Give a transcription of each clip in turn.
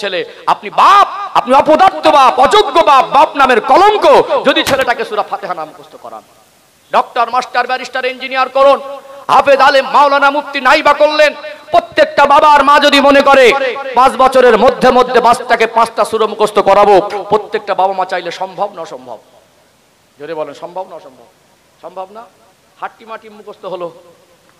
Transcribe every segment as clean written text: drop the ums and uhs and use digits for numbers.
ছেলে, আপনি বাপ, আপনি অপদার্থ বাপ, অযোগ্য বাপ, বাপ নামের কলঙ্ক যদি ছেলেটাকে সূরা ফাতিহা নাম মুখস্থ করান। ডক্টর, মাস্টার, ব্যারিস্টার, ইঞ্জিনিয়ার করুন, হাফেজ, আলেম, মাওলানা, মুফতি নাইবা করলেন, প্রত্যেকটা বাবা আর মা যদি মনে করে 5 বছরের মধ্যে মধ্যে বাচ্চাকে 5টা সূরা মুখস্থ করাবো, প্রত্যেকটা বাবা মা চাইলে সম্ভব না অসম্ভব? জোরে বলেন, সম্ভব না অসম্ভব? সম্ভব না। হাট্টি মাটি মুখস্থ হলো,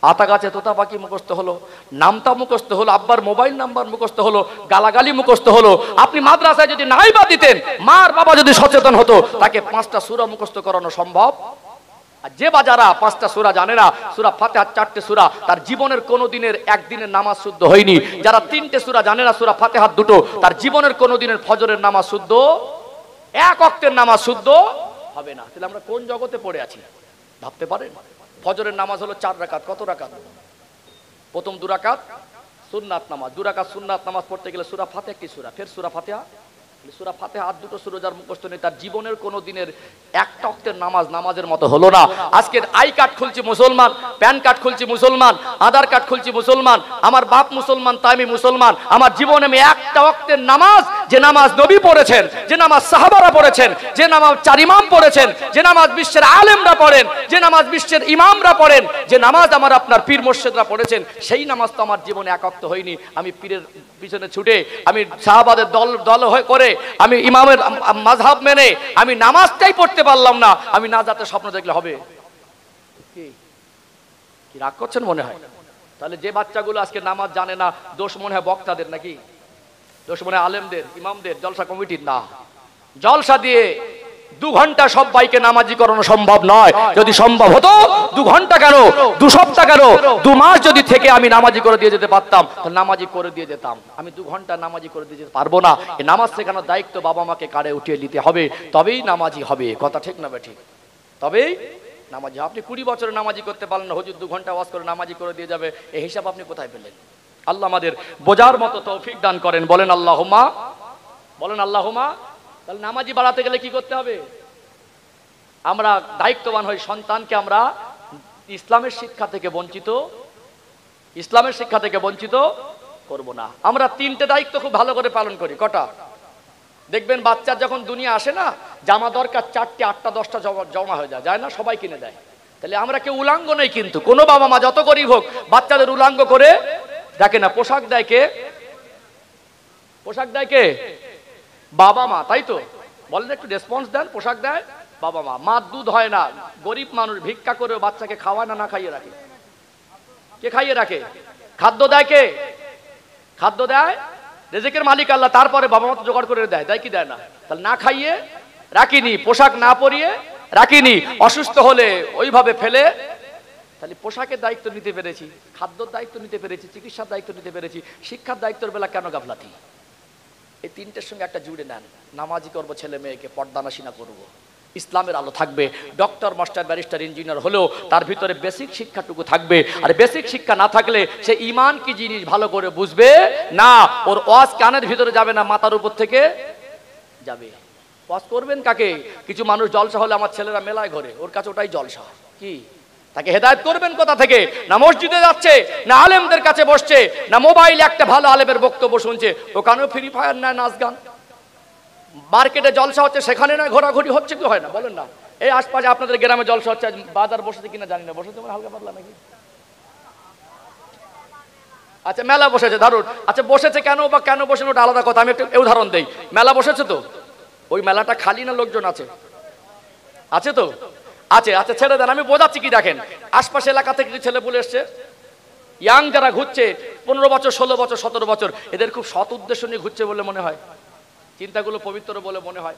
আতা গাছে তোতা পাখি মুখস্থ হলো, নামটা মুখস্থ হলো, আব্বার মোবাইল নাম্বার মুখস্থ হলো, গালাগালি মুখস্থ হলো। আপনি মাদ্রাসায় যদি নাইবা দিতেন, মার বাবা যদি সচেতন হতো, তাকে 5টা সূরা মুখস্থ করানো সম্ভব। আর যে বাজারা 5টা সূরা জানে না, সূরা ফাতিহা 4টে সূরা, তার জীবনের কোনো দিনের একদিনের নামাজ শুদ্ধ হয়নি। যারা 3টে সূরা জানে না, সূরা ফাতিহা 2টো, তার জীবনের কোনো দিনের ফজরের নামাজ শুদ্ধ, এক ওয়াক্তের নামাজ শুদ্ধ হবে না। তাহলে আমরা কোন জগতে পড়ে আছি ভাবতে পারেন? ফজরের নামাজ হলো 4 রাকাত। কত রাকাত? প্রথম 2 রাকাত সুন্নাত নামাজ। 2 রাকাত সুন্নাত নামাজ পড়তে গেলে সূরা ফাতিহা কি সূরা, ফের সূরা ফাতিহা, সূরা ফাতিহা আর 2টো সূরা যার মুখস্থ নেই, তার জীবনের কোনো দিনের একটা ওয়াক্তের নামাজ নামাজের মতো হলো না। আজকে আই কার্ড খুলছি মুসলমান, প্যান কার্ড খুলছি মুসলমান, আধার কার্ড খুলছি মুসলমান, আমার বাপ মুসলমান তাই আমি মুসলমান। আমার জীবনে আমি একটা ওয়াক্তের নামাজ, যে নামাজ নবী পড়েছেন, যে নামাজ সাহাবারা পড়েছেন, যে নামাজ 4 ইমাম পড়েছেন, যে নামাজ বিশ্বের আলেমরা পড়েন, যে নামাজ বিশ্বের ইমামরা পড়েন, যে নামাজ আমার আপনার পীর মুর্শিদরা পড়েছেন, সেই নামাজ তো আমার জীবনে এক ওয়াক্ত হয়নি। আমি পীরের পিছনে ছুটে, আমি সাহাবাদের দল হয়ে করে, আমি ইমামের মাযহাব মেনে আমি নামাজটাই পড়তে পারলাম না। আমি না যাতে স্বপ্ন দেখলে হবে কি? রাগ করছেন মনে হয়? তাহলে যে বাচ্চাগুলো আজকে নামাজ জানে না, দোষ মনে হয় বক্তাদের নাকি? দোষ মনে হয় আলেমদের, ইমামদের, জলসা কমিটির? না, জলসা দিয়ে 2 ঘন্টা সব বাইকে নামাজি করানো সম্ভব নয়। যদি সম্ভব হতো 2 ঘন্টা কেন, 2 সপ্তাহ কেন, 2 মাস যদি থেকে আমি নামাজি করে দিয়ে যেতে পারতাম, তো নামাজি করে দিয়ে যেতাম। আমি 2 ঘন্টা নামাজি করে দিয়ে যেতে পারবো না। এই নামাজ শেখানোর দায়িত্ব বাবা মাকে কারে উঠিয়ে নিতে হবে, তবেই নামাজি হবে। কথা ঠিক না বেঠিক? তবেই নামাজি। আপনি 20 বছরে নামাজি করতে পারলেন না, হুজুর 2 ঘন্টা ওয়াজ করে নামাজি করে দিয়ে যাবে, এই হিসাব আপনি কোথায় পেলেন? আল্লাহ আমাদের বোঝার মতো তৌফিক দান করেন। বলেন আল্লাহুম্মা, বলেন আল্লাহুম্মা। তাহলে নামাজি বাড়াতে গেলে কি করতে হবে? আমরা দায়িত্ববান হই, সন্তানকে আমরা ইসলামের শিক্ষা থেকে বঞ্চিত করব না। আমরা 3টে দায়িত্ব খুব ভালো করে পালন করি। কটা? দেখবেন বাচ্চা যখন দুনিয়া আসে না, জামা দরকার 4টে, 8টা, 10টা জমা হয়ে যায় না, সবাই কিনে দেয়। তাহলে আমরা কেউ উলাঙ্গ নেই, কিন্তু কোনো বাবা মা যত গরিব হোক বাচ্চাদের উলাঙ্গ করে দেখে না। পোশাক দেয় কে? পোশাক দেয় কে? বাবা মা, তাই তো? বলেন একটু রেসপন্স দেন। পোশাক দেয় বাবা মা। মা দুধ হয় না, গরিব মানুষ ভিক্ষা করে বাচ্চাকে খাওয়ায় না, না খাইয়ে রাখে? কে খাইয়ে রাখে? খাদ্য দেয় কে? খাদ্য দেয় রিজিকের মালিক আল্লাহ। তারপরে বাবা মা তো জোগাড় করে দেয়, দেয় কি দেয় না? তাহলে না খাইয়ে রাখিনি, পোশাক না পরিয়ে রাখিনি, অসুস্থ হলে ওইভাবে ফেলে। তাহলে পোশাকের দায়িত্ব নিতে পেরেছি, খাদ্যর দায়িত্ব নিতে পেরেছি, চিকিৎসার দায়িত্ব নিতে পেরেছি, শিক্ষার দায়িত্বের বেলা কেন গাফলাতি? এই 3টের সঙ্গে একটা জুড়ে নেন। নামাজি করব, ছেলে মেয়েকে পর্দানাশীনা করব, ইসলামের আলো থাকবে। ডক্টর, মাস্টার, ব্যারিস্টার, ইঞ্জিনিয়ার হলেও তার ভিতরে বেসিক শিক্ষাটুকু থাকবে। আর বেসিক শিক্ষা না থাকলে সে ঈমান কি জিনিস ভালো করে বুঝবে না। ওর ওয়াজ কানের ভিতরে যাবে না, মাথার উপর থেকে যাবে। ওয়াজ করবেন কাকে? কিছু মানুষ জলসা হলে আমার ছেলেরা মেলায় ঘরে, ওর কাছে ওটাই জলসা। কি তাকে হেদায়েত করবেন কোথা থেকে? না মসজিদে যাচ্ছে, না আলেমদের কাছে বসছে, না মোবাইলে একটা ভালো আলেমের বক্তব্য শুনছে, ওখানেও ফ্রি ফায়ার না নাচ গান। মার্কেটে জলসা হচ্ছে, সেখানে না ঘোরাঘুরি হচ্ছে, কি হয় না বলেন না? এই আশপাশে আপনাদের গ্রামে জলসা হচ্ছে, বাজার বসেছে কিনা জানি না, বসেছে হালকা পাতলা নাকি? আচ্ছা মেলা বসেছে ধরুন, আচ্ছা বসেছে কেন বা কেন বসেন ওটা আলাদা কথা, আমি একটু উদাহরণ দেই। মেলা বসেছে তো, ওই মেলাটা খালি না লোকজন আছে? আছে তো আছে। আচ্ছা ছেড়ে দেন, আমি বোঝাচ্ছি কি দেখেন। আশপাশ এলাকা থেকে কিছু ছেলে বলে এসছে, ইয়াং যারা ঘুরছে 15 বছর, 16 বছর, 17 বছর, এদের খুব সৎ উদ্দেশ্য নিয়ে ঘুরছে বলে মনে হয়, চিন্তাগুলো পবিত্র বলে মনে হয়।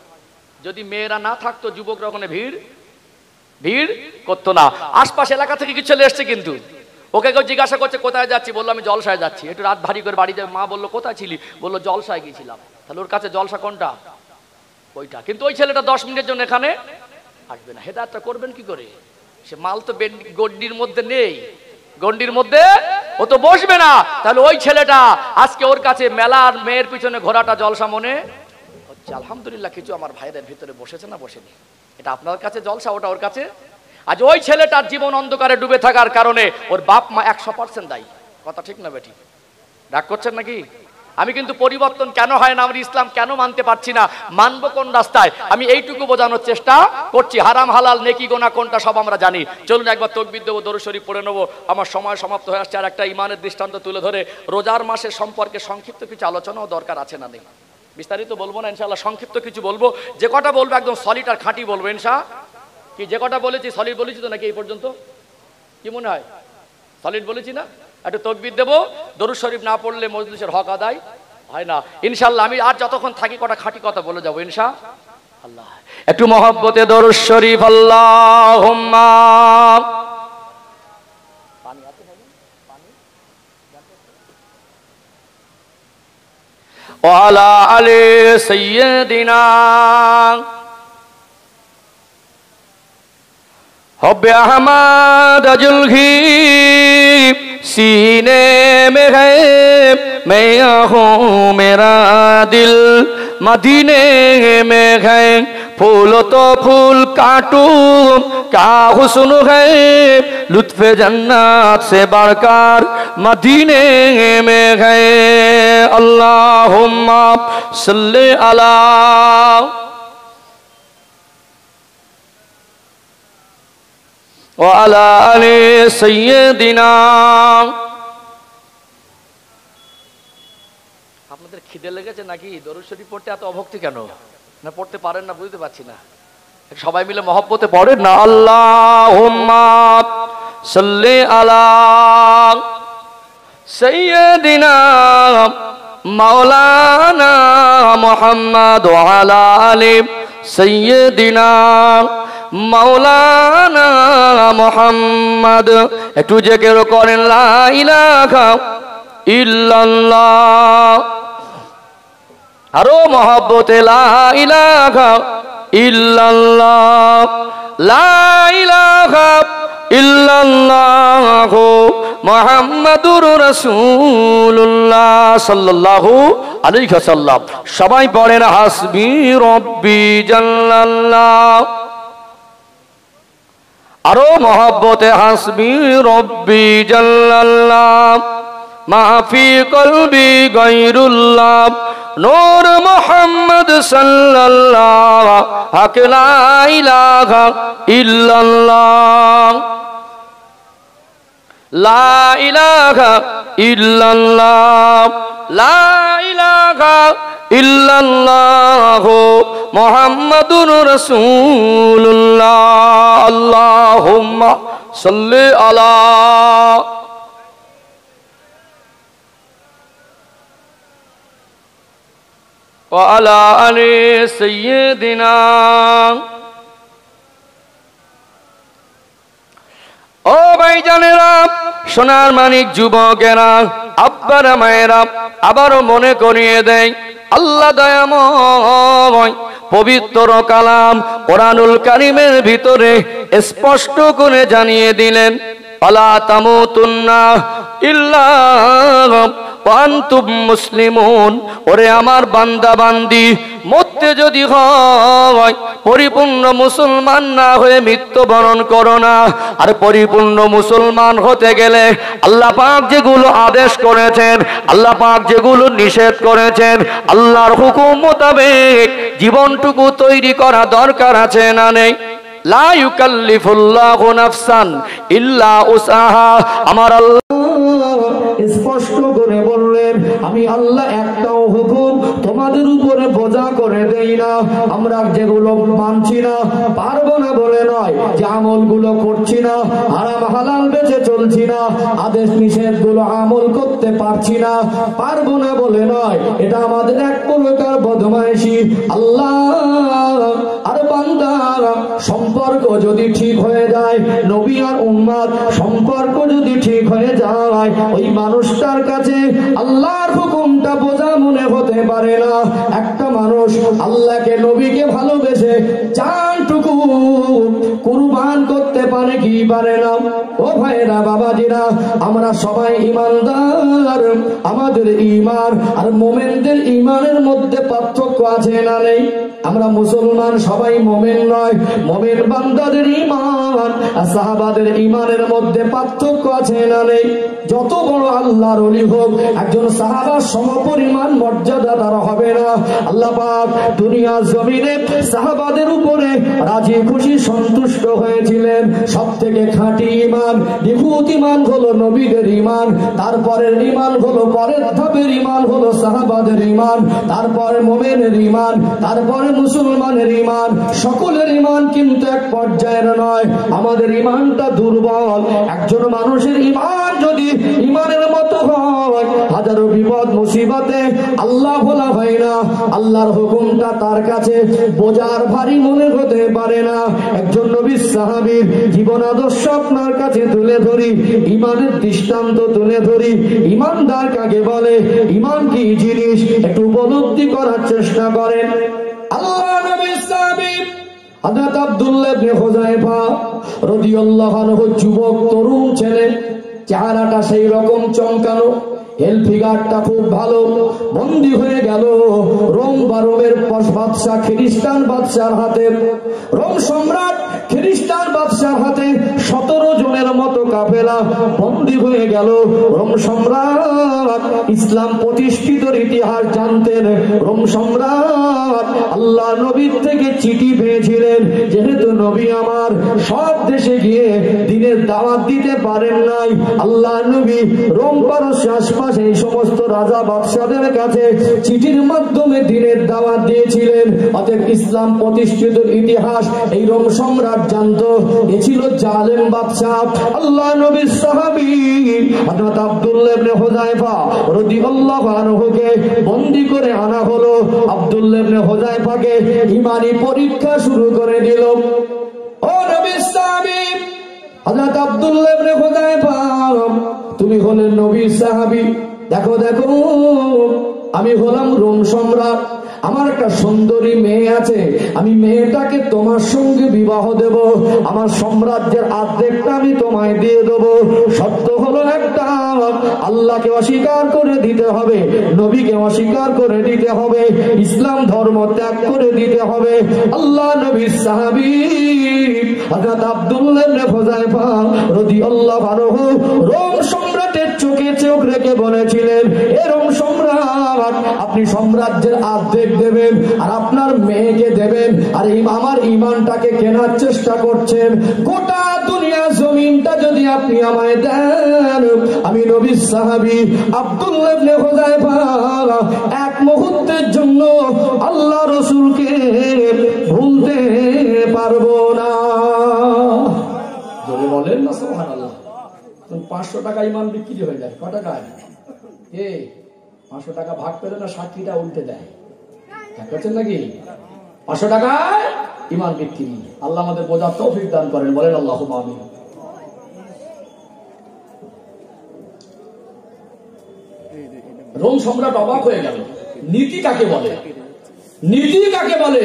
যদি মেয়েরা না থাকতো, যুবকরা ওখানে ভিড় করতো না। আশপাশ এলাকা থেকে কিছু ছেলে এসছে, কিন্তু ওকে কেউ জিজ্ঞাসা করছে কোথায় যাচ্ছি, বললো আমি জলসায় যাচ্ছি। একটু রাত ভারী করে বাড়ি যাবে, মা বললো কোথায় ছিলি, বললো জলসায় গিয়েছিলাম। তাহলে ওর কাছে জলসা কোনটা? ওইটা। কিন্তু ওই ছেলেটা 10 মিনিটের জন্য এখানে আসবে না। হেদায়েতটা করবেন কি করে? সে মাল তো গন্ডির মধ্যে নেই, গন্ডির মধ্যে ও তো বসবে না। তাহলে ওই ছেলেটা আজকে ওর কাছে মেলার মেয়ের পিছনে ঘোরাটা জলসা মনে হচ্ছে। আলহামদুলিল্লাহ কিছু আমার ভাইদের ভিতরে বসেছে না বসেনি, এটা আপনার কাছে জলসা, ওটা ওর কাছে। আজ ওই ছেলেটার জীবন অন্ধকারে ডুবে থাকার কারণে ওর বাপ মা 100% দায়ী। কথা ঠিক না বেঠিক? রাগ করছেন নাকি? আমি কিন্তু পরিবর্তন কেন হয় না, আমরা ইসলাম কেন মানতে পারছি না, মানবো কোন রাস্তায়, আমি এইটুকু বোঝানোর চেষ্টা করছি। হারাম হালাল নেকি গোনা কোনটা সব আমরা জানি। চলুন একবার তাকবীর দেবো, দরুদ শরীফ পড়ে নেবো। আমার সময় সমাপ্ত হয়ে আসছে। আর একটা ইমানের দৃষ্টান্ত তুলে ধরে রোজার মাসের সম্পর্কে সংক্ষিপ্ত কিছু আলোচনাও দরকার আছে না নেই? বিস্তারিত বলবো না ইনশাআল্লাহ, সংক্ষিপ্ত কিছু বলবো। যে কটা বলবো একদম সলিড আর খাঁটি বলবো ইনশাআল্লাহ। কি যে কটা বলেছি সলিড বলেছি তো নাকি এই পর্যন্ত? কি মনে হয় সলিড বলেছি না? একটু তাকবীর দেবো, দরুদ শরীফ না পড়লে মজলিসের হক আদায় হয় না ইনশাআল্লাহ। আমি আর যতক্ষণ থাকি কটা খাঁটি কথা বলে যাবো ইনশাআল্লাহ। একটু মহব্বতে দরুদ শরীফ আল্লাহুম্মা ওয়া আলা আলি সাইয়্যিদিনা हुब्बे अहमद जुल्ही सीने में है, मैं हूँ मेरा दिल मदीने में है, फूल तो फूल काटूं क्या हुस्न है, लुत्फ़े जन्नत से बढ़कर मदीने में है। अल्लाहुम्मा सल्ली अला ওয়ালা আলি সাইয়্যিদিনা। আপনাদের খিদে লেগেছে নাকি? দরুদ শরীফ পড়তে এত অভক্তি কেন? না পড়তে পারেন না বুঝতে পারছি না। সবাই মিলে মহব্বতে পড়েন না। আল্লাহুম্মা সাল্লি আলা সাইয়্যিদিনা মাওলানা মুহাম্মদ ওয়া আলা আলি সাইয়্যিদিনা মাওলানা মুহাম্মদ। একটু জিকির করেন লা ইলাহা ইল্লাল্লাহ, আরো মহব্বতে লা ইলাহা ইল্লাল্লাহ, লা ইলাহা ইল্লাল্লাহ মুহাম্মাদুর রাসূলুল্লাহ সাল্লাল্লাহু আলাইহি ওয়াসাল্লাম। সবাই পড়েন হাসবি রব্বি জাল্লাল্লাহ, আরো মহব্বতে হাসবি রব্বি জাল্লাল্লাহ, মাফি কলবি গায়রুল্লাহ, নূর মুহাম্মদ সাল্লাল্লাহ, হক লা ইলাহা ইল্লাল্লাহ, লা ইলাহা ইল্লাল্লাহ, লা ইলাহা ইল্লাল্লাহু মুহাম্মাদুর রাসূলুল্লাহ। আল্লাহুম্মা সাল্লি আলা ওয়া আলা আলি সাইয়্যিদিনা। ও ভাইজানেরা, সোনার মানিক যুবকেরা, আব্বারা মায়েরা, আবারও মনে করিয়ে দেয় আল্লাহ দয়াময় পবিত্র কালাম কোরআনুল কারীমের ভিতরে স্পষ্ট করে জানিয়ে দিলেন, আলা তামুতুন্না ইল্লা ওয়া আনতুম মুসলিমুন। ওরে আমার বান্দা বান্দি, মরতে যদি হয় পরিপূর্ণ মুসলমান না হয়ে মৃত্যুবরণ করো না। আর পরিপূর্ণ মুসলমান হতে গেলে আল্লাহ পাক যেগুলো আদেশ করেছেন, আল্লাহ পাক যেগুলো নিষেধ করেছেন, আল্লাহর হুকুম মোতাবেক জীবনটুকু তৈরি করা দরকার আছে না নেই? লা ইউকাল্লিফুল্লাহু নাফসান ইল্লা উসাহা। আমার আল্লাহ স্পষ্ট করে বললেন, আমি আল্লাহ একটাও হুকুম তোমাদের উপরে বোঝা করে দেই না। আমরা যেগুলো মানছি না, পারবো না বলে নয়, যে আমলগুলো করছি না, হারাম হালাল বেঁচে চলছি না, আদেশ নিষেধ গুলো আমল করতে পারছি না, পারবো না বলে নয়, এটা আমাদের এক প্রকার বদমাইশি। আল্লাহ আর বান্দার সম্পর্ক যদি ঠিক হয়ে যায়, নবী আর উম্মত সম্পর্ক যদি ঠিক হয়ে যায়, ওই মানুষটার কাছে আল্লাহর হুকুমটা বোঝা মনে হতে পারে না। একটা মানুষ আল্লাহকে নবীকে ভালোবেসে জানটুকু কুরবান করতে পারে কি পারে না? ও ভাইরা বাবাজিরা, আমরা সবাই ঈমানদার। আমাদের ঈমান আর মুমিনদের ঈমানের মধ্যে পার্থক্য আছে না নেই? আমরা মুসলমান সবাই মুমিন নয়। মুমিন বান্দাদের ঈমান আর সাহাবাদের ঈমানের মধ্যে পার্থক্য আছে না নেই? যত বড় আল্লাহর ওলি হোক, একজন সাহাবার সমপরিমাণ মর্যাদা তার হবে না। আল্লাহ পাক দুনিয়ার জমিনে সাহাবাদের উপরে রাজি খুশি সন্তুষ্ট হয়েছিলেন। সবথেকে খাঁটি ঈমান, নিখুঁত ঈমান হলো নবীদের ঈমান। তারপরের ঈমান হলো, পরের ধাপের ঈমান হলো সাহাবাদের ঈমান, তারপরে মুমিনের ঈমান, তারপরে মুসলমানের ঈমান। সকলের ঈমান কিন্তু এক পর্যায়ের নয়। আমাদের ঈমানটা দুর্বল। একজন মানুষের ঈমান যদি ঈমানের মতো হয়, হাজারো বিপদ মুসিবতে আল্লাহ ভোলা হয় না। আল্লাহর হুকুমটা তার কাছে বোঝার ভারী মনে হতে পারে না। একজন নবীর সাহাবীর জীবন আদর্শ আপনার কাছে তুলে ধরি, ঈমানের দৃষ্টান্ত তুলে ধরি। ঈমানদার কাকে বলে, ঈমান কি জিনিস একটু উপলব্ধি করার চেষ্টা করেন। আল্লাহ নবীর সাহাবী হযরত আব্দুল্লাহ ইবনে হুযায়ফা রাদিয়াল্লাহু আনহু যুবক তরুণ ছেলে, চেহারাটা সেই রকম চমকানো, হেল ফিগারটা খুব ভালো। বন্দী হয়ে গেল রোম বারোমের বাদশাহ খ্রিস্টান বাদশার হাতে। রোম সম্রাট খ্রিস্টান বাদশার হাতে 17 জনের মতো কাফেলা বন্দী হয়ে গেল। রোম সম্রাট ইসলাম প্রতিষ্ঠিতর ইতিহাস জানতেন। রোম সম্রাট আল্লাহ নবীর থেকে চিঠি পেয়েছিলেন, যেহেতু নবী আমার সব দেশে গিয়ে দিনের দাওয়াত দিতে পারেন নাই, আল্লাহ নবী রোম পারস্য আশপাশে এই সমস্ত রাজা বাদশাদের কাছে চিঠির মাধ্যমে দিনের দাওয়াত দিয়েছিলেন। অতএব ইসলাম প্রতিষ্ঠিত ইতিহাস এই রোম সম্রাট জানতো। এ ছিল জালেম বাদশাহ। আল্লাহ নবীর সাহাবী হযরত আব্দুল্লাহ ইবনে হুযায়ফা রাদিয়াল্লাহু আনহুকে বন্দী করে আনা হলো। আব্দুল্লাহ ইবনে হুযায়ফাকে ঈমানি পরীক্ষা শুরু করে দিল। ও নবীর সাহাবী হযরত আব্দুল্লাহ ইবনে হুযায়ফা, তুমি হলেন নবীর সাহাবী। দেখো দেখো, আমি হলাম রোম সম্রাট, আমার একটা সুন্দরী মেয়ে আছে, আমি মেয়েটাকে তোমার সঙ্গে বিবাহ দেব, আমার সাম্রাজ্যের অর্ধেকটা আমি তোমায় দিয়ে দেব। সত্য হলো একটা, আল্লাহকে অস্বীকার করে দিতে হবে, নবীকে অস্বীকার করে দিতে হবে, ইসলাম ধর্ম ত্যাগ করে দিতে হবে। আল্লাহ নবীর সাহাবী হযরত আব্দুল্লাহ ইবনে হুযায়ফা রাদিয়াল্লাহু আনহু রোম সম্রাটের চোখে চোখ রেখে বলেছিলেন, এ রোম সম্রাট, আপনি সাম্রাজ্যের অর্ধেক দেবেন আর আপনার মেয়েকে দেবেন, আর আমার ঈমানটাকে কেনার চেষ্টা করছেন। গোটা দুনিয়া জমিনটা যদি আপনি আমায় দেন, আমি নবীর সাহাবী আব্দুল্লাহ ইবনে হুযায়ফা এক মুহূর্তের জন্য আল্লাহ রাসূলকে ভুলতে পারবো না। যদি বলেন না সুবহানাল্লাহ, 500 টাকা ঈমান বিক্রি হয়ে যায়। কত টাকায়? 500 টাকা ভাগ পেলে না সাক্ষীটা উল্টে দেয়, দেখছেন নাকি? 500 টাকায় ঈমান বিক্রি। আল্লাহ আমাদের বোঝার তৌফিক দান করেন, বলেন আল্লাহুম্মা আমিন। রোম সম্রাট অবাক হয়ে গেল, নীতি কাকে বলে, নীতি কাকে বলে?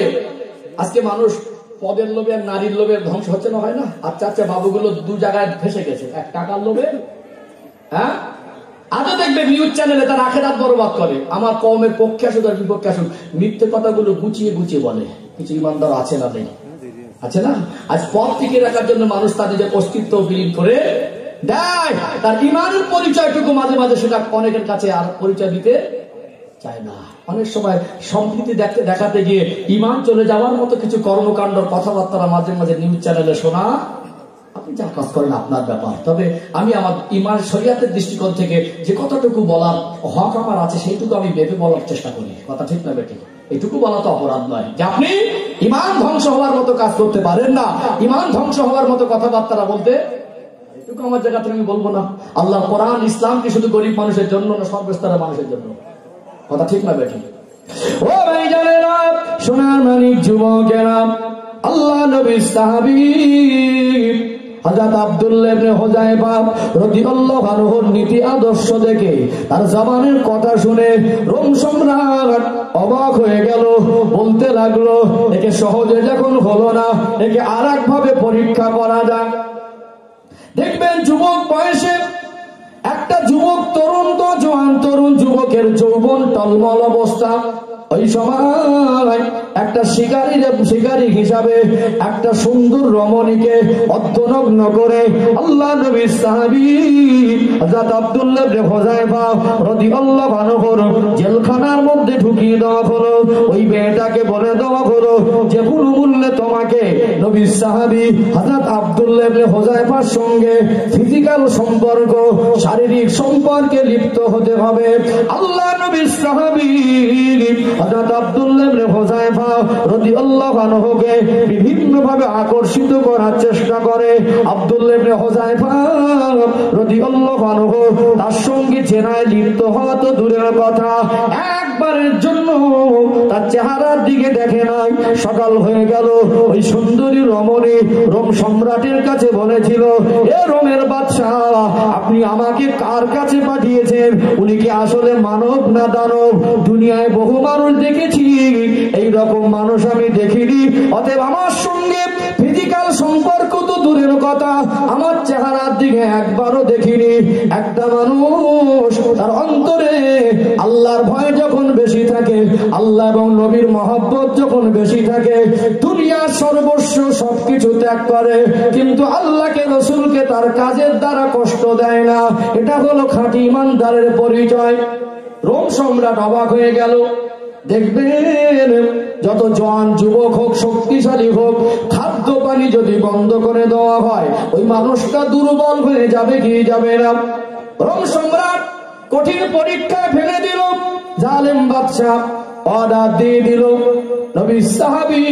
আজকে মানুষ পদের লোভে আর নারীর লোভে ধ্বংস হচ্ছে না, হয় না? আচ্ছা আচ্ছা, বাবুগুলো দু জায়গায় ফেসে গেছে, এক টাকার লোভে, হ্যাঁ, আজও দেখবে নিউজ চ্যানেলে তার আখেরাত বরবাদ করে। আমার কওমের পক্ষে আসুক আর বিপক্ষে আসুক, মিথ্যে কথাগুলো গুছিয়ে গুছিয়ে বলে। কিছু ইমানদার আছে না, নেই? আছে না? আজ পথ টিকে রাখার জন্য মানুষ তার নিজের অস্তিত্ব বিলীন করে দেয়, তার ইমানের পরিচয়টুকু মাঝে মাঝে সেটা অনেকের কাছে আর পরিচয় দিতে চায় না। অনেক সময় সম্প্রীতি দেখাতে গিয়ে ইমান চলে যাওয়ার মতো কিছু কর্মকাণ্ড কথাবার্তা মাঝে মাঝে নিউজ চ্যানেলে শোনা। আপনি যা কাজ করেন আপনার ব্যাপার, তবে আমি আমার ইমান শরিয়াতের দৃষ্টিকোণ থেকে যে কতটুকু বলার হক আমার আছে সেইটুকু আমি ভেবে বলার চেষ্টা করি। কথা ঠিক না বেটি? এটুকু বলা তো অপরাধ নয় যে আপনি ইমান ধ্বংস হওয়ার মতো কাজ করতে পারেন না, ইমান ধ্বংস হওয়ার মতো কথাবার্তা বলতে, এটুকু আমার জায়গা থেকে আমি বলবো না। আল্লাহ কোরআন ইসলাম কি শুধু গরিব মানুষের জন্য না, সর্বস্তরের মানুষের জন্য? কথা ঠিক না বেটি? ও ভাই জানেরা, সোনার মানিক যুবকেরা, আল্লাহ নবীর সাহাবী হযরত আব্দুল্লাহ ইবনে হুযায়ফা রাদিয়াল্লাহু আনহুর নীতি আদর্শ দেখে, তার জবানের কথা শুনে রোম সম্রাট অবাক হয়ে গেল, বলতে লাগলো একে সহজে যখন হলো না, একে আর একভাবে পরীক্ষা করা যাক। দেখবেন যুবক বয়সে একটা যুবক, তরুণ তো জোয়ান তরুণ যুবকের যৌবন টলমল অবস্থা, ওই সময় একটা শিকারী হিসাবে একটা সুন্দর রমণীকে অর্ধনগ্ন করে আল্লাহ নবীর সাহাবী হযরত আব্দুল্লাহ ইবনে হুযায়ফা রাদিয়াল্লাহু আনহু জেলখানার মধ্যে ঢুকিয়ে দেওয়া হলো। ওই মেয়েটাকে বলে দেওয়া হলো যে কোনো মূল্যে তোমাকে নবীর সাহাবী হযরত আব্দুল্লাহ ইবনে হুযায়ফার সঙ্গে ফিজিক্যাল সম্পর্ক, শারীরিক সম্পর্কে লিপ্ত হতে হবে। আল্লাহ নবীর সাহাবী হযরত আব্দুল্লাহ ইবনে হুযায়ফা রাদিয়াল্লাহু আনহুকে বিভিন্নভাবে আকর্ষিত করার চেষ্টা করে। আব্দুল্লাহ ইবনে হুযায়ফা রাদিয়াল্লাহু আনহু তার সঙ্গে জেনায় লিপ্ত হওয়া তো দূরের কথা, একবারের জন্য তার চেহারার দিকে দেখে নাই। সকাল হয়ে গেল, ওই সুন্দরী রমণী রোম সম্রাটের কাছে বলেছিল, এ রোমের বাদশাহ, আপনি আমাকে কার কাছে পাঠিয়েছেন? উনি কি আসলে মানব না দানব? দুনিয়ায় বহু মানুষ দেখেছি, এই রকম মানুষ আমি দেখিনি। অতএব আমার সঙ্গে ফিজিক্যাল সম্পর্ক তো দূরের কথা, আমার চেহারার দিকে একবারও দেখিনি। একটা মানুষ তার অন্তরে আল্লাহর ভয় যখন বেশি থাকে, আল্লাহ এবং নবীর মহব্বত যখন বেশি থাকে, দুনিয়ার সর্বস্ব সবকিছু ত্যাগ করে, কিন্তু আল্লাহকে রসুলকে তার কাজের দ্বারা কষ্ট দেয় না। এটা হলো খাঁটি ইমানদারের পরিচয়। রোম সম্রাট অবাক হয়ে গেল। দেখবেন যত জওয়ান যুবক হোক, শক্তিশালী হোক, খাদ্য পানি যদি বন্ধ করে দেওয়া হয়, ওই মানুষটা দুর্বল হয়ে যাবে কি যাবে না? রোম সম্রাট কঠিন পরীক্ষায় ফেলে দিল। জালেম বাদশা অর্ডার দিয়ে দিল, নবীর সাহাবী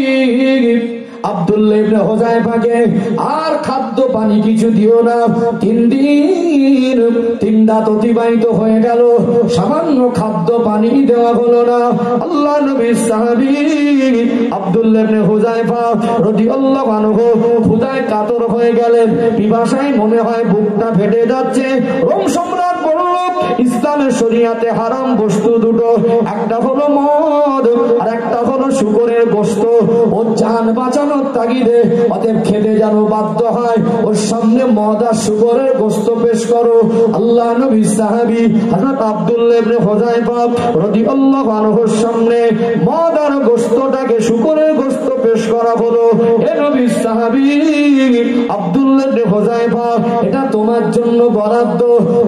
আব্দুল্লাহ ইবনে হুযায়ফাকে আর খাদ্য পানি কিছু দিও না। 3 দিন 3 রাত অতিবাহিত হয়ে গেল, সামান্য খাদ্য পানি দেওয়া হলো না। আল্লাহ নবীর সাহাবী আব্দুল্লাহ ইবনে হুযায়ফা রাদিয়াল্লাহু আনহু ক্ষুধায় কাতর হয়ে গেলেন, পিপাসায় মনে হয় বুকটা ফেটে যাচ্ছে। রোম সম্রাট বলল, ইসলামের শরীয়তে হারাম বস্তু দুটো, একটা হলো মদ আর একটা হলো শুকরের গোশত। ও জান বাঁচানোর তাগিদে অতএব খেতে যেন বাধ্য হয়, ওর সামনে মদ আর শুকরের গোশত পেশ করো। আল্লাহ নবীর সাহাবী হযরত আব্দুল্লাহ ইবনে হুযায়ফা রাদিয়াল্লাহু আনহুর সামনে মদ আর গোশতটাকে শুকরের গোশত পেশ করা হলো। এ নবীর সাহাবী আব্দুল্লাহ ইবনে হুযায়ফা, এটা তোমার জন্য বরাদ্দ,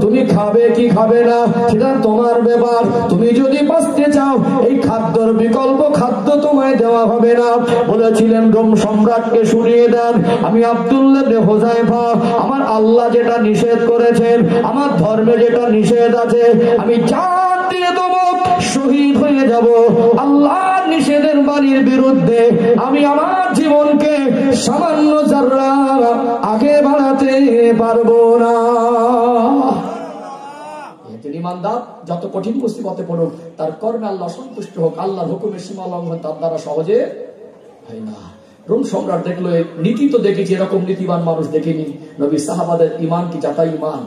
তুমি খাবে কি খাবে না সেটা তোমার ব্যাপার। তুমি যদি বাঁচতে চাও, এই খাদ্যের বিকল্প খাদ্য তোমায় দেওয়া হবে না। বলেছিলেন রোম সম্রাটকে শুনিয়ে দেন, আমি আব্দুল্লাহ ইবনে হুযায়ফা, আমার আল্লাহ যেটা নিষেধ করেছেন, আমার ধর্মে যেটা নিষেধ আছে, আমি জান দিয়ে দেবো, শহীদ হয়ে যাব। আল্লাহর নিষেধের বাণীর বিরুদ্ধে আমি আমার জীবনকে সামান্য যারা আগে বাড়াতে পারবো না। ইমানদার যত কঠিন মুসিবতে পড়ুক, তার কর্মে আল্লাহ সন্তুষ্ট হোক, আল্লাহর হুকুমের সীমা লঙ্ঘন তার দ্বারা সহজে হয় না। রোম সম্রাট দেখলো, নীতি তো দেখেছি, এরকম নীতিবান মানুষ দেখিনি। নবী সাহাবাদের ঈমান কি জাতা ঈমান?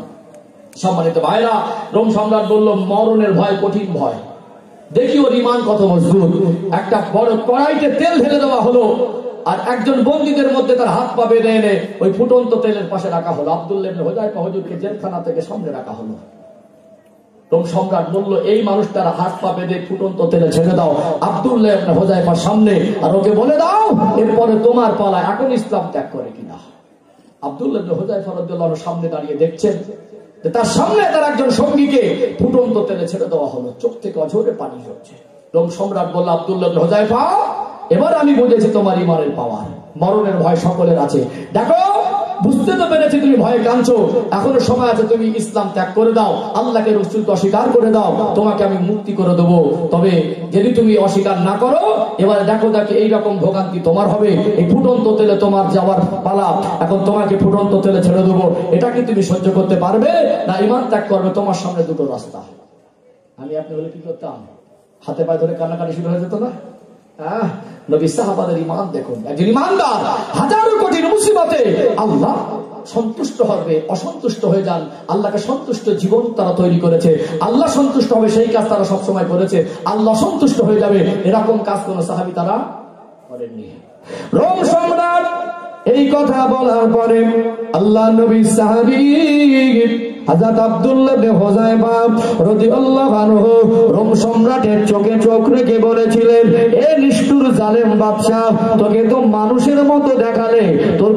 সম্মানিত ভাইরা, রোম সম্রাট বলল, মরণের ভয় কঠিন ভয়, দেখি ওর ঈমান কত মজবুত। একটা বড় কড়াইতে তেল ঢেলে দেওয়া হলো, আর একজন বন্দীদের মধ্যে তার হাত পা বেঁধে এনে ওই ফুটন্ত তেলের পাশে রাখা হলো। আব্দুল্লাহ ইবনে হুযায়ফা হুজুরকে জেলখানা থেকে সামনে রাখা হলো। রোম সম্রাট বলল, এই মানুষটার হাত পা বেঁধে ফুটন্ত তেলে ছেড়ে দাও আব্দুল্লাহ ইবনে হুযায়ফার সামনে, আর ওকে বলে দাও এরপরে তোমার পালা, এখন ইসলাম ত্যাগ করে কিনা। আব্দুল্লাহ ইবনে হুযায়ফা রাদিয়াল্লাহু আনহু সামনে দাঁড়িয়ে দেখছেন যে তার সামনে তার একজন সঙ্গীকে ফুটন্ত তেলে ছেড়ে দেওয়া হলো, চোখ থেকে অঝরে পানি ঝরছে। রোম সম্রাট বলল, আব্দুল্লাহ ইবনে হুযায়ফা, এবার আমি বুঝেছি তোমার ঈমানের পাওয়ার। মরণের ভয় সকলের আছে, দেখো বুঝতে তো পেরেছি তুমি ভয়ে কাঁদছো, এখনো সময় আছে, তুমি ইসলাম ত্যাগ করে দাও, আল্লাহকে রাসূলকে অস্বীকার করে দাও, তোমাকে আমি মুক্তি করে দেবো। তবে যদি তুমি অস্বীকার না করো, এবারে দেখো এইরকম ভোগান্তি তোমার হবে, এই ফুটন্ত তেলে তোমার যাওয়ার পালা, এখন তোমাকে ফুটন্ত তেলে ছেড়ে দেবো, এটা কি তুমি সহ্য করতে পারবে না ঈমান ত্যাগ করবে? তোমার সামনে দুটো রাস্তা। আমি আপনি হলে কি করতাম? হাতে পায়ে ধরে কান্নাকাটি শুরু হয়ে যেত না? নবী সাহাবাদের ঈমান দেখুন, একজন ঈমানদার হাজারো কঠিন মুসিবতে আল্লাহ সন্তুষ্ট হবে, অসন্তুষ্ট হয়ে যান, আল্লাহকে সন্তুষ্ট জীবন তারা তৈরি করেছে, আল্লাহ সন্তুষ্ট হবে সেই কাজ তারা সবসময় করেছে, আল্লাহ সন্তুষ্ট হয়ে যাবে এরকম কাজ কোন সাহাবী তারা করেননি। রোম সম্রাট এই কথা বলার পরে আল্লাহ নবী সাহাবী হযরত আব্দুল্লাহ ইবনে হুযায়ফা রাদিয়াল্লাহু আনহু রোম সম্রাটের চোখে চোখ রেখে বলেছিলেন, এ নিষ্ঠুর জালেম বাদশা, তোকে তো মানুষের মতো দেখালে, তোর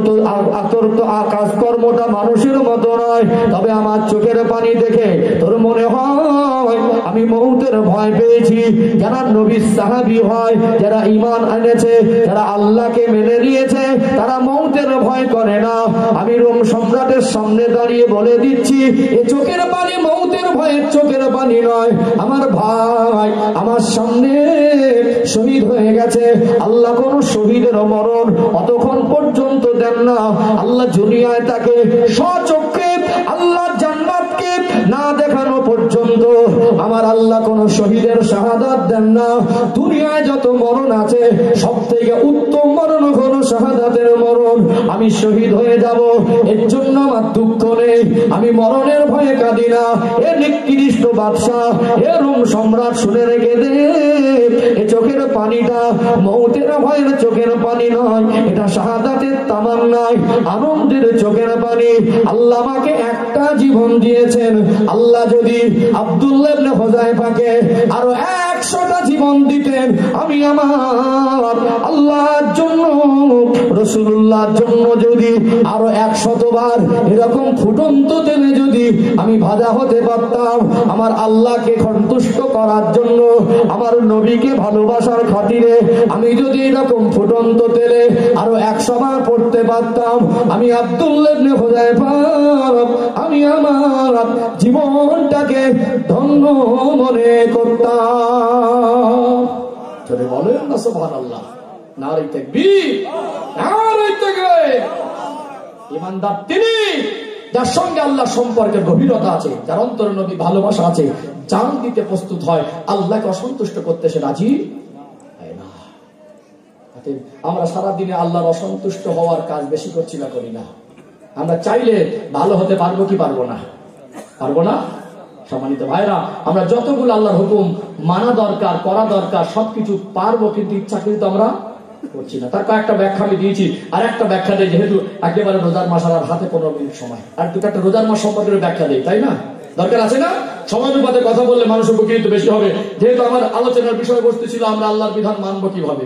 তো কাজকর্মটা মানুষের মতো নয়, তবে আমার চোখের পানি দেখে তোর মনে হয় আমি মউতের ভয় পেয়েছি। যারা নবীর সাহাবী হয়, যারা ঈমান এনেছে, যারা আল্লাহকে মেনে নিয়েছে, তারা মউতের ভয় করে না। আমি রোম সম্রাটের সামনে দাঁড়িয়ে বলে দিচ্ছি, এ চোখের পানি মউতের ভয়ের চোখের পানি নয়। আমার ভাই আমার সামনে শহীদ হয়ে গেছে, আল্লাহ কোন শহীদের মরণ অতক্ষণ পর্যন্ত দেন না। আল্লাহ দুনিয়ায় তাকে স্বচক্ষে আল্লাহ জান্নাতকে না দেখানো পর্যন্ত আমার আল্লাহ কোন শহীদের শাহাদাত দেন না। দুনিয়ায় যত মরণ আছে সব থেকে উত্তম মরণ হলো শাহাদাতের মরণ। আমি শহীদ হয়ে যাব, এর জন্য আমার দুঃখ নেই, আমি মরণের ভয়ে কাঁদি না। এ নিকৃষ্ট বাদশা, এ রোম সম্রাট, শুনে রেখে দে, এ চোখের পানিটা মউতের ভয়ের চোখের পানি নয়, এটা শাহাদাতের তামান্নায় আনন্দের চোখের পানি। আল্লাহ আমাকে একটা জীবন দিয়েছেন, আল্লাহ যদি আব্দুল্লাহ ইবনে হুযায়ফাকে আরো 100টা জীবন দিতেন, আমি আমার আল্লাহর জন্য রাসূলুল্লাহর জন্য যদি আরো 100 বার এরকম ফুটন্ত তেলে যদি আমি ভাজা হতে পারতাম, আমার আল্লাহকে সন্তুষ্ট করার জন্য, আমার নবীকে ভালোবাসার খাতিরে আমি যদি এরকম ফুটন্ত তেলে আরো 100 বার পড়তে পারতাম, আমি আব্দুল্লাহ ইবনে হুযায়ফা আমি আমার জীবনটাকে ধন্য মনে করতাম। যদি বলেন না সুবহানাল্লাহ, নারে তাকবীর, নারে তাকবীর। ঈমানদার তিনি যার সঙ্গে আল্লাহ সম্পর্কের গভীরতা আছে, যার অন্তরে নবী ভালোবাসা আছে, জান দিতে প্রস্তুত হয়, আল্লাহকে অসন্তুষ্ট করতে সে রাজি হয় না। আমরা সারাদিনে আল্লাহর অসন্তুষ্ট হওয়ার কাজ বেশি করছি না, করি না? আমরা চাইলে ভালো হতে পারবো কি পারবো না? পারবো না? সম্মানিত ভাইরা, আমরা যতগুলো আল্লাহর হুকুম মানা দরকার, করা দরকার, সবকিছু পারবো, কিন্তু ইচ্ছা কিন্তু আমরা করছি না। তার কয়েকটা ব্যাখ্যা আমি দিয়েছি, আর একটা ব্যাখ্যা দেয়, যেহেতু একেবারে রোজার মাস আর হাতে 15 মিনিট সময়, আর দুটো একটা রোজার মাস সম্পর্কে ব্যাখ্যা দেয়, তাই না? দরকার আছে না? সমানুপাতে কথা বললে মানুষ উপকৃত বেশি হবে। যেহেতু আমার আলোচনার বিষয়বস্তু ছিল আমরা আল্লাহর বিধান মানবো কিভাবে,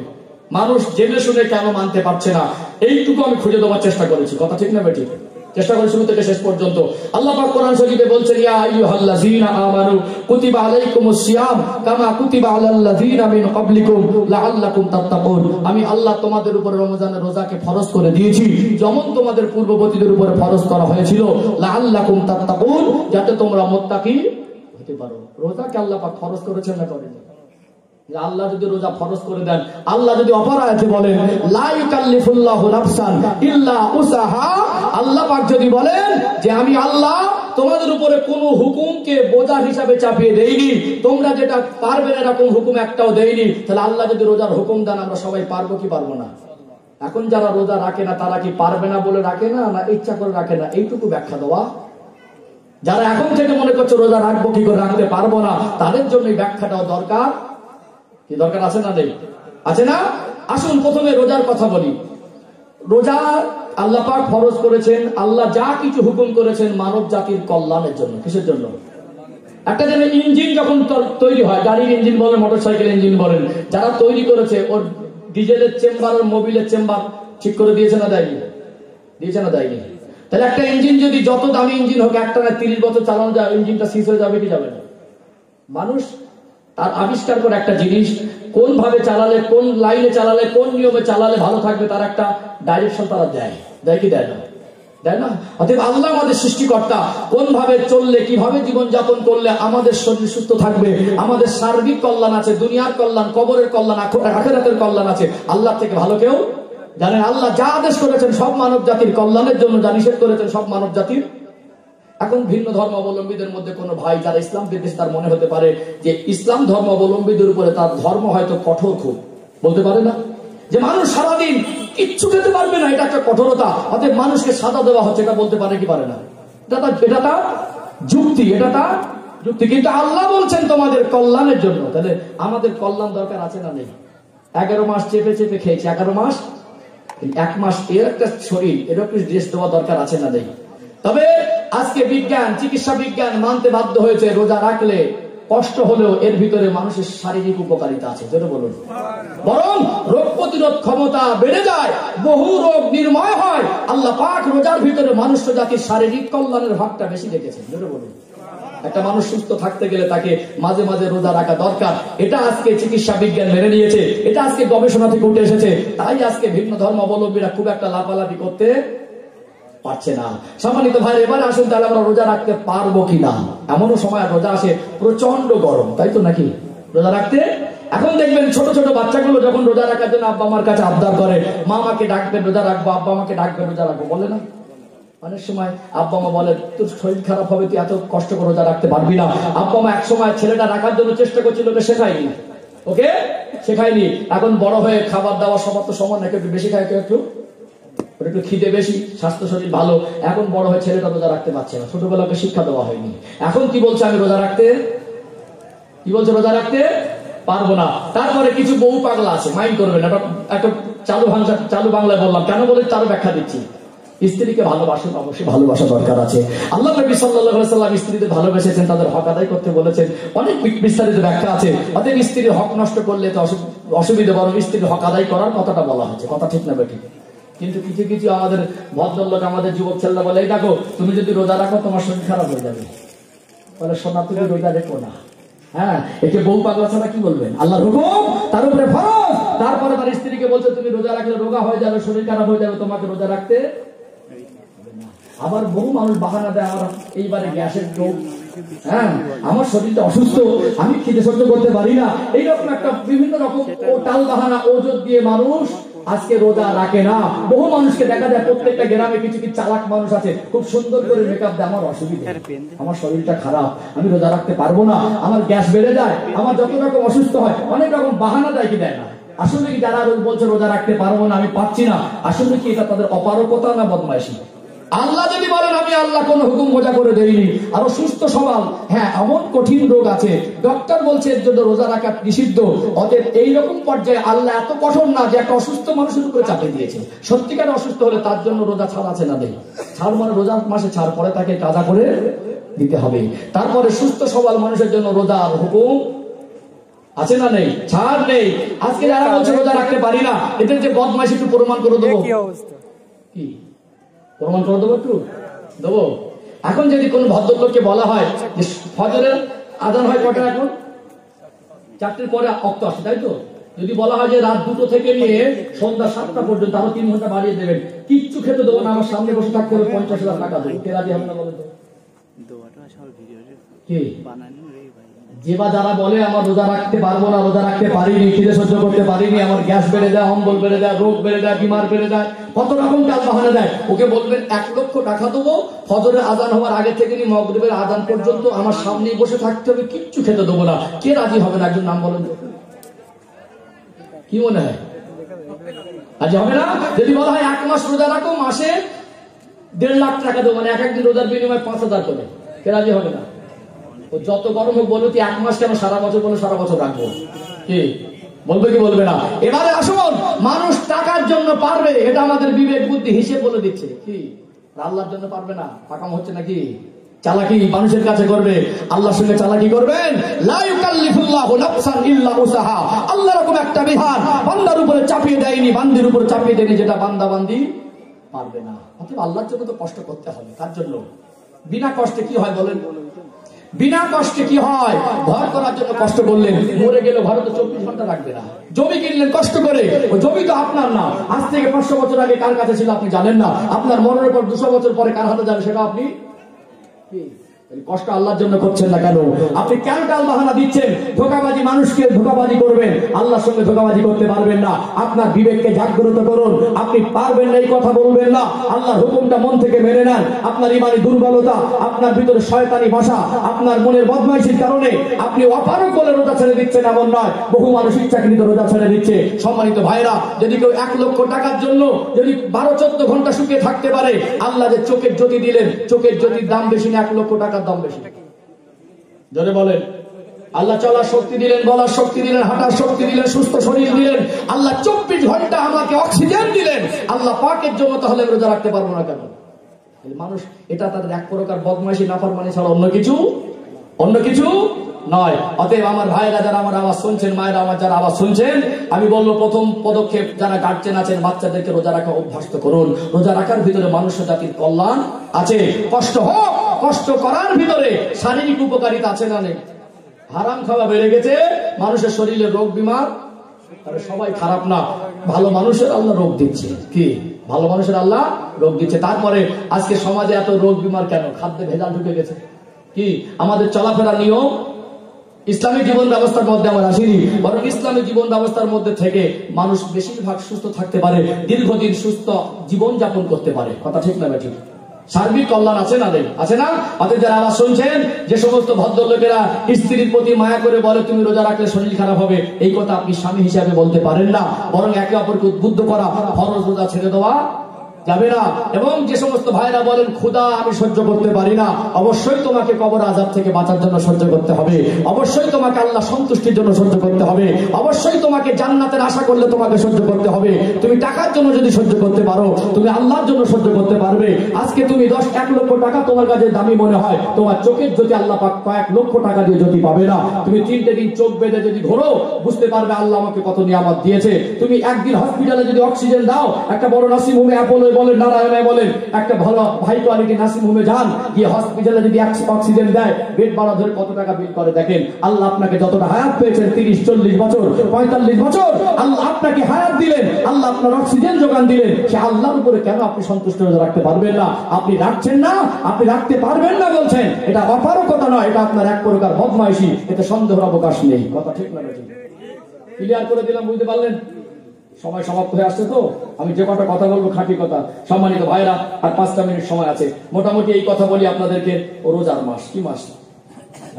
মানুষ জেনে শুনে কেন মানতে পারছে না, এইটুকু আমি খুঁজে দেওয়ার চেষ্টা করেছি। কথা ঠিক না বেঠিক? চেষ্টা করে শুরু থেকে শেষ পর্যন্ত। আল্লাহ পাক কোরআন শরীফে বলছেন, ইয়া আইয়ুহাল্লাযীনা আমানু কুতিবা আলাইকুমুস সিয়াম কামা কুতিবা আলাল্লাযীনা মিন ক্বাবলিকুম লাআল্লাকুম তাত্তাকুন। আমি আল্লাহ তোমাদের উপরে রমজানের রোজাকে ফরজ করে দিয়েছি, যেমন তোমাদের পূর্ববর্তীদের উপরে ফরজ করা হয়েছিল, লাআল্লাকুম তাত্তাকুন, যাতে তোমরা মুত্তাকি হতে পারো। রোজাকে আল্লাহ পাক ফরজ করেছেন না করেন? আল্লাহ যদি রোজা ফরজ করে দেন, আল্লাহ যদি অপর আয়াতে বলেন লা ইউকাল্লিফুল্লাহু নাফসান ইল্লা উসাহা, আল্লাহ পাক যদি বলেন যে আমি আল্লাহ তোমাদের উপরে কোন হুকুমকে বোঝা হিসাবে চাপিয়ে দেইনি, তোমরা যেটা পারবে না এরকম হুকুম একটাও দেইনি, তাহলে আল্লাহ যদি রোজার হুকুম দেন আমরা সবাই পারবো কি পারবো না? এখন যারা রোজা রাখে না তারা কি পারবে না বলে রাখে না, না ইচ্ছা করে রাখে না? এইটুকু ব্যাখ্যা দেওয়া। যারা এখন থেকে মনে করছে রোজা রাখবো কি করে, রাখতে পারবো না, তাদের জন্য এই ব্যাখ্যাটাও দরকার। কি দরকার আছে না? নেই? আছে না? আসুন প্রথমে রোজার কথা বলি। রোজা আল্লাহ পাক ফরজ করেছেন, আল্লাহ যা কিছু হুকুম করেছেন মানব জাতির কল্যাণের জন্য। কিসের জন্য? একটা যেন ইঞ্জিন যখন তৈরি হয়, গাড়ির ইঞ্জিন বলেন, মোটরসাইকেল ইঞ্জিন বলেন, যারা তৈরি করেছে ওর ডিজেলের চেম্বার আর মোবিলের চেম্বার ঠিক করে দিয়েছে না দেয়নি? দিয়েছে না দেয়নি? তাহলে একটা ইঞ্জিন যদি যত দামি ইঞ্জিন হোক, একটা না 30 বছর চালানো যায়, ইঞ্জিনটা শেষ হয়ে যাবে কি যাবে না? মানুষ তার আবিষ্কার করে একটা জিনিস, কোন ভাবে চালালে, কোন লাইনে চালালে, কোন নিয়মে চালালে ভালো থাকবে, তার একটা ডাইরেকশন তারা দেয়। দেয় কি দেয় না? দেয় না? অতএব আল্লাহ আমাদের সৃষ্টিকর্তা, কোন ভাবে চললে, কিভাবে জীবন যাপন করলে আমাদের শরীর সুস্থ থাকবে, আমাদের সার্বিক কল্যাণ আছে, দুনিয়ার কল্যাণ, কবরের কল্যাণ, আখিরাতের কল্যাণ আছে, আল্লাহ থেকে ভালো কেউ জানেন? আল্লাহ যা আদেশ করেছেন সব মানব জাতির কল্যাণের জন্য, যা নিষেধ করেছেন সব মানব জাতির। এখন ভিন্ন ধর্মাবলম্বীদের মধ্যে কোন ভাই যারা ইসলাম বিদ্বেষী, তার মনে হতে পারে যে ইসলাম ধর্মাবলম্বীদের উপরে তার ধর্ম হয়তো কঠোর, খুব বলতে পারে না যে মানুষ সারাদিন কিচ্ছু খেতে পারবে না, এটা একটা কঠোরতা, অতএব মানুষকে সাজা দেওয়া হচ্ছে, এটা বলতে পারে কি পারে না? এটা তার যুক্তি, এটা তার যুক্তি। কিন্তু আল্লাহ বলছেন তোমাদের কল্যাণের জন্য, তাহলে আমাদের কল্যাণ দরকার আছে না নেই? 11 মাস চেপে চেপে খেয়েছি, 11 মাস, 1 মাস এর একটা শরীর, এর একটু রেস্ট দেওয়া দরকার আছে না নেই? তবে আজকে বিজ্ঞান, চিকিৎসা বিজ্ঞান মানতে বাধ্য হয়েছে রোজা রাখলে কষ্ট হলেও এর ভিতরে মানুষের শারীরিক উপকারিতা আছে, যেটা বলুন, বরং রোগ প্রতিরোধ ক্ষমতা বেড়ে যায়, বহু রোগ নির্ময় হয়। আল্লাহ পাক রোজার ভিতরে মানুষ জাতির শারীরিক কল্যাণের ভাগটা বেশি রেখেছেন, যেটা বলুন। একটা মানুষ সুস্থ থাকতে গেলে তাকে মাঝে মাঝে রোজা রাখা দরকার। এটা আজকে চিকিৎসা বিজ্ঞান মেনে নিয়েছে, এটা আজকে গবেষণা থেকে উঠে এসেছে। তাই আজকে ভিন্ন ধর্মাবলম্বীরা খুব একটা লাফালাফি করতে পারছে না। সম্মানিত ভাই, এবার আসুন তাহলে আমরা রোজা রাখতে পারবো কিনা। এমনও সময় রোজা আসে প্রচন্ড গরম, তাই তো নাকি? রোজা রাখতে এখন দেখবেন ছোট ছোট বাচ্চাগুলো যখন রোজা রাখার জন্য আব্বা মার কাছে আবদার করে, মা আমাকে ডাকবেন রোজা রাখবো, আব্বা আমাকে ডাকবেন রোজা রাখবো, বলে না? অনেক সময় আব্বা মা বলে তোর শরীর খারাপ হবে, তুই এত কষ্ট করে রোজা রাখতে পারবি না। আব্বা মা এক সময় ছেলেটা রাখার জন্য চেষ্টা করছিল, ওকে শেখায়নি, ওকে শেখায়নি। এখন বড় হয়ে খাবার দাওয়া সবার তো সমান, একটু বেশি খায়, একটু একটু খিদে বেশি, স্বাস্থ্য শরীর ভালো। এখন বড় হয়ে ছেলেটা রোজা রাখতে পারছে না, ছোটবেলাকে শিক্ষা দেওয়া হয়নি। এখন কি বলছে? আমি রোজা রাখতে, কি বলছে? রোজা রাখতে পারবো না। তারপরে কিছু বউ পাগলা আছে, মাইন্ড করবেন, একটা চালু বাংলায় বললাম, কেন বলে তারও ব্যাখ্যা দিচ্ছি। স্ত্রীকে ভালোবাসেন, অবশ্যই ভালোবাসা দরকার আছে। আল্লাহ নবী সাল্লাল্লাহু আলাইহি ওয়াসাল্লাম স্ত্রীদের ভালোবেসেছেন, তাদের হক আদায় করতে বলেছেন, অনেক বিস্তারিত ব্যাখ্যা আছে। অতএব স্ত্রীর হক নষ্ট করলে তো অসুবিধা, বরং স্ত্রীর হক আদায় করার কথাটা বলা হচ্ছে। কথা ঠিক না বেঠিক? কিন্তু কিছু কিছু আমাদের ভদ্রলোক, আমাদের যুবক ছেলেরা বলে, এই দেখো তুমি যদি রোজা রাখো তোমার শরীর খারাপ হয়ে যাবে। বলে সোনা তুমি রোজা রেখো না। হ্যাঁ, একে বউ পাগলা ছাড়া কি বলবেন? আল্লাহর হুকুম, তার উপরে ফরজ। তারপরে তার স্ত্রীকে বলছে তুমি রোজা রাখলে রোগা হয়ে যাবে, শরীর খারাপ হয়ে যাবে, তোমাকে রোজা রাখতে। আবার বহু মানুষ বাহানা দেয়, আমার এইবারে গ্যাসের রোগ, হ্যাঁ আমার শরীরটা অসুস্থ, আমি খিদে সহ্য করতে পারি না, এইরকম একটা বিভিন্ন রকম ও টাল বাহানা ওজোর দিয়ে মানুষ আজকে রোজা রাখে না। বহু মানুষকে দেখা যায়, প্রত্যেকটা গ্রামে কিছু কিছু চালাক মানুষ আছে, খুব সুন্দর করে মেকআপ দেয়, আমার অসুবিধা, আমার শরীরটা খারাপ, আমি রোজা রাখতে পারবো না, আমার গ্যাস বেড়ে যায়, আমার যত রকম অসুস্থ হয়, অনেক রকম বাহানা দেয় কি দেয় না। আসলে কি যারা বলছে রোজা রাখতে পারবো না, আমি পাচ্ছি না, আসলে কি এটা তাদের অপারগতা না বদমাইশি? আল্লাহ যদি বলেন আমি আল্লাহ কোন হুকুম মজা করে দেইনি, আরো সুস্থ সবল, হ্যাঁ এমন কঠিন রোগ আছে ডক্টর বলছে এর জন্য রোজা রাখা নিষিদ্ধ। অতএব এইরকম পর্যায়ে আল্লাহ এত কঠোর না যে একটা অসুস্থ মানুষের উপরে চাপে দিয়েছে। সত্যিকার অসুস্থ হলে তার জন্য রোজা ছাড় আছে না নেই? ছাড় মানে রোজা মাসে ছাড়, পরে তাকে কাজা করে দিতে হবে। তারপরে সুস্থ সবল মানুষের জন্য রোজার হুকুম আছে না নেই? ছাড় নেই। আজকে যারা বলছে রোজা রাখতে পারি না, এদের যে বদমাইশ একটু প্রমাণ করে দেবো। কি প্রমাণ করে দেবো? একটু দেবো। এখন যদি কোন ভদ্রলোককে বলা হয় যে ফজরের আজান হয় কটা, এখন 4টের পরে অক্ত আসে, তাই তো? যদি বলা হয় যে রাত 2টো থেকে নিয়ে সন্ধ্যা 7টা পর্যন্ত আরো 3 ঘন্টা বাড়িয়ে দেবেন, কিচ্ছু খেতে দেবো না, আমার সামনে বসে থাকতে হবে, 50,000 টাকা দেবো, কে রাজি হবে না বলে তো? কি যে বা যারা বলে আমার রোজা রাখতে পারবো না, রোজা রাখতে পারিনি, খিদে সহ্য করতে পারিনি, আমার গ্যাস বেড়ে যায়, অম্বল বেড়ে যায়, রোগ বেড়ে যায়, বিমার বেড়ে যায়, কত রকম কাজ বাহানা দেয়, ওকে বলবেন 1 লক্ষ টাকা দেবো, ফজরের আজান হওয়ার আগে থেকে নিয়ে মাগরিবের আজান পর্যন্ত আমার সামনেই বসে থাকতে হবে, কিচ্ছু খেতে দেবো না। কে রাজি হবে না? একজন নাম বলেন তো, কি মনে হয়? রাজি হবে না? যদি বলা হয় 1 মাস রোজা রাখো, মাসে 1.5 লাখ টাকা দেবো, মানে এক একদিন রোজার বিনিময়ে 5,000 করে, কে রাজি হবে না? ও যত গরম হোক বলবো তুই 1 মাস কেন, সারা বছর বলে সারা বছর রাখবো, কি বলবে কি বলবে না? এবারে আসুন, মানুষ টাকার জন্য পারবে, এটা আমাদের বিবেক বুদ্ধি হিসেব বলে দিচ্ছে, কি আল্লাহর জন্য পারবে না? পাকাম হচ্ছে নাকি? চালাকি মানুষের কাছে করবে, আল্লাহর সঙ্গে চালাকি করবেন? লা ইউকাল্লিফুল্লাহু নাফসান ইল্লা উসাহা। আল্লাহ এরকম একটা বিধান বান্দার উপরে চাপিয়ে দেয়নি, বান্দির উপরে চাপিয়ে দেয়নি যেটা বান্দা বান্দি পারবে না। অতএব আল্লাহর জন্য তো কষ্ট করতে হবে। তার জন্য বিনা কষ্টে কি হয় বলেন? বিনা কষ্টে কি হয়? ঘর করার জন্য কষ্ট করলেন, মরে গেলে ঘরে তো 24 ঘন্টা রাখবে না। জমি কিনলেন কষ্ট করে, ওই জমি তো আপনার না, আজ থেকে 500 বছর আগে কার কাছে ছিল আপনি জানেন না, আপনার মরণের পর 200 বছর পরে কার হাতে যাবে সেটা আপনি কষ্ট আল্লাহর জন্য করছেন না কেন? আপনি কেন টাল বাহানা দিচ্ছেন? ধোঁকাবাজি, মানুষকে ধোঁকাবাজি করবেন, আল্লাহর সঙ্গে ধোঁকাবাজি করতে পারবেন না। আপনার বিবেককে জাগ্রত করুন, আপনি পারবেন না এই কথা বলবেন না, আল্লাহর হুকুমটা মন থেকে মেনে নেন। আপনার ইমানি দুর্বলতা, আপনার ভিতরে শয়তানি ভাষা, আপনার মনের বদমাইশির কারণে আপনি অপারগ বলে রোজা ছেড়ে দিচ্ছেন এমন নয়, বহু মানুষ ইচ্ছাকৃত রোজা ছেড়ে দিচ্ছে। সম্মানিত ভাইরা, যদি কেউ 1 লক্ষ টাকার জন্য যদি 12-14 ঘন্টা শুকিয়ে থাকতে পারে, আল্লাহ যে চোখের জ্যোতি দিলেন, চোখের জ্যোতির দাম বেশি না 1 লক্ষ টাকার দাম বেশি? জোরে বলেন। আল্লাহ চলার শক্তি দিলেন, বলার শক্তি দিলেন, হাঁটার শক্তি দিলেন, সুস্থ শরীর দিলেন, আল্লাহ 24 ঘন্টা আমাকে অক্সিজেন দিলেন। আল্লাহ পাকের জন্য তাহলে রোজা রাখতে পারবো না কেন? মানুষ এটা তাদের এক প্রকার বদমাইশি, নাফরমানি ছাড়া অন্য কিছু নয়। অতএব আমার ভাইরা যারা আমার আওয়াজ শুনছেন, মায়েরা আমার যারা আওয়াজ শুনছেন, আমি বলবো প্রথম পদক্ষেপ যারা গার্জেন আছেন বাচ্চাদেরকে রোজা রাখা অভ্যস্ত করুন। রোজা রাখার ভিতরে মানুষ জাতির কল্যাণ আছে। কষ্ট হোক, কষ্ট করার ভিতরে শারীরিক উপকারিতা আছে না নেই? হারাম খাওয়া বেড়ে গেছে, মানুষের শরীরে রোগ বিমার, তাহলে সবাই খারাপ না, ভালো মানুষের আল্লাহ রোগ দিচ্ছে। কি ভালো মানুষের আল্লাহ রোগ দিচ্ছে। তারপরে আজকে সমাজে এত রোগ বিমার কেন? খাদ্যে ভেজাল ঢুকে গেছে। কি আমাদের চলাফেরা নিয়ম ইসলামিক জীবন ব্যবস্থার মধ্যে আমার আসেনি, বরং ইসলামিক জীবন ব্যবস্থার মধ্যে থেকে মানুষ বেশিরভাগ সুস্থ থাকতে পারে, দীর্ঘদিন সুস্থ জীবন যাপন করতে পারে। কথা ঠিক না ঠিক? সার্বিক কল্যাণ আছে না নেই? আছে না? অতএব যারা আওয়াজ শুনছেন, যে সমস্ত ভদ্রলোকেরা স্ত্রীর প্রতি মায়া করে বলে তুমি রোজা রাখলে শরীর খারাপ হবে, এই কথা আপনি স্বামী হিসাবে বলতে পারেন না, বরং একে অপরকে উদ্বুদ্ধ করা, ফরজ রোজা ছেড়ে দেওয়া যাবে না। এবং যে সমস্ত ভাইরা বলেন ক্ষুধা আমি সহ্য করতে পারি না, অবশ্যই তোমাকে কবর আযাব থেকে বাঁচার জন্য সহ্য করতে হবে, অবশ্যই তোমাকে আল্লাহ সন্তুষ্টির জন্য সহ্য করতে হবে, অবশ্যই তোমাকে জান্নাতের আশা করলে তোমাকে সহ্য করতে হবে। তুমি টাকার জন্য যদি সহ্য করতে পারো, তুমি আল্লাহর জন্য সহ্য করতে পারবে। আজকে তুমি 1 লক্ষ টাকা তোমার কাছে দামি মনে হয়, তোমার চোখের যদি আল্লাহ পাক কয়েক লক্ষ টাকা দিয়ে যদি পাবে না, তুমি 3টে দিন চোখ বেঁধে যদি ঘোরো, বুঝতে পারবে আল্লাহ আমাকে কত নিয়ামত দিয়েছে। তুমি একদিন হসপিটালে যদি অক্সিজেন দাও, একটা বড় নার্সিং হোমে, অ্যাপোলো বলেন, নারায়ণায় বলেন, একটা ভালো হাই কোয়ালিটি নার্সিং হোমে যান, গিয়ে হসপিটালে যদি অক্সিজেন দেয়, বেড ভাড়া ধরে কত টাকা বিল করে দেখেন। আল্লাহ আপনাকে যতটা হায়াত পেয়েছেন, 30-40 বছর, 45 বছর, আল্লাহ আপনাকে হায়াত দিলেন, আল্লাহ আপনার অক্সিজেন যোগান দিলেন, সে আল্লাহর উপরে কেন আপনি সন্তুষ্ট রাখতে পারবেন না? আপনি রাখছেন না, আপনি রাখতে পারবেন না বলছেন, এটা অপারগতা নয়, এটা আপনার এক প্রকার বদমাইশি, এতে সন্দেহের অবকাশ নেই। কথা ঠিক না? ক্লিয়ার করে দিলাম, বুঝতে পারলেন? সময় সমাপ্ত হয়ে আসছে, তো আমি যে কটা কথা বলবো খাঁটি কথা। সম্মানিত ভাইরা, আর 5টা মিনিট সময় আছে, মোটামুটি এই কথা বলি আপনাদেরকে। রোজার মাস, কি মাস?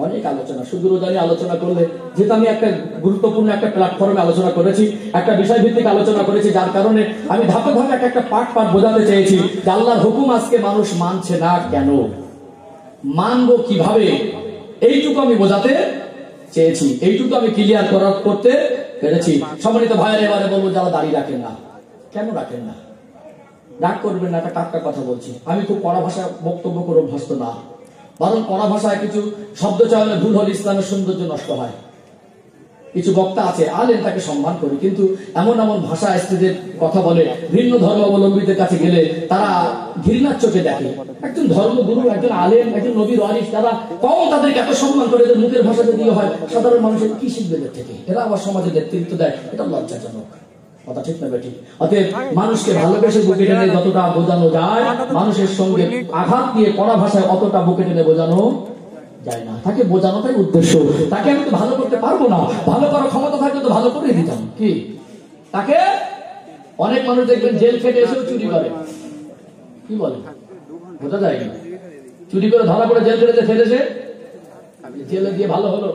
অনেক আলোচনা, শুধু রোজা নিয়ে আলোচনা করলে, যেহেতু আমি একটা গুরুত্বপূর্ণ একটা প্ল্যাটফর্মে আলোচনা করেছি, একটা বিষয় ভিত্তিক আলোচনা করেছি, যার কারণে আমি ধাপে ধাপে একটা পাঠ বোঝাতে চেয়েছি যে আল্লাহর হুকুম আজকে মানুষ মানছে না কেন, মানবো কিভাবে, এইটুকু আমি বোঝাতে চেয়েছি, এইটুকু আমি ক্লিয়ার করতে পেরেছি। সম্মানিত ভাইয়ের, এবারে বলবো যারা দাঁড়িয়ে রাখেন না, কেন রাখেন না? রাগ করবেন না, একটা টাটকা কথা বলছি। আমি খুব কড়া ভাষায় বক্তব্য করে অভ্যস্ত না, বরং কড়া ভাষায় কিছু শব্দ চয়নে ভুল হলে ইসলামের সৌন্দর্য নষ্ট হয়। কিছু বক্তা আছে, আলেম, তাকে সম্মান করি, কিন্তু এমন এমন ভাষা স্ত্রীদের কথা বলে, ভিন্ন ধর্মাবলম্বীদের কাছে গেলে তারা ঘৃণার চোখে দেখে। একজন ধর্মগুরু, একজন আলেম, একজন নবীর ওয়ারিস, তারা কম তাদেরকে এত সম্মান করে, এদের মুখের ভাষা যদি হয়, সাধারণ মানুষের কি শিখবে এদের থেকে? এরা আবার সমাজে নেতৃত্ব দেয়, এটা লজ্জাজনক। কথা ঠিক না বেঠিক? অতএব মানুষকে ভালোবেসে বুকে টেনে যতটা বোঝানো যায়, মানুষের সঙ্গে আঘাত দিয়ে কড়া ভাষায় অতটা বুকে টেনে বোঝানো যায় না। তাকে বোঝানোটাই উদ্দেশ্য। তাকে আমি তো ভালো করতে পারবো না, ভালো করার ক্ষমতা থাকলে তো ভালো করে দিতাম। কি তাকে অনেক মানুষ দেখবেন জেল খেটে এসেও চুরি করে, কি বলে বোঝা যায় না, চুরি করে ধরা পড়ে জেল খেটেছে, ফেলেছে, জেলে দিয়ে ভালো হলো।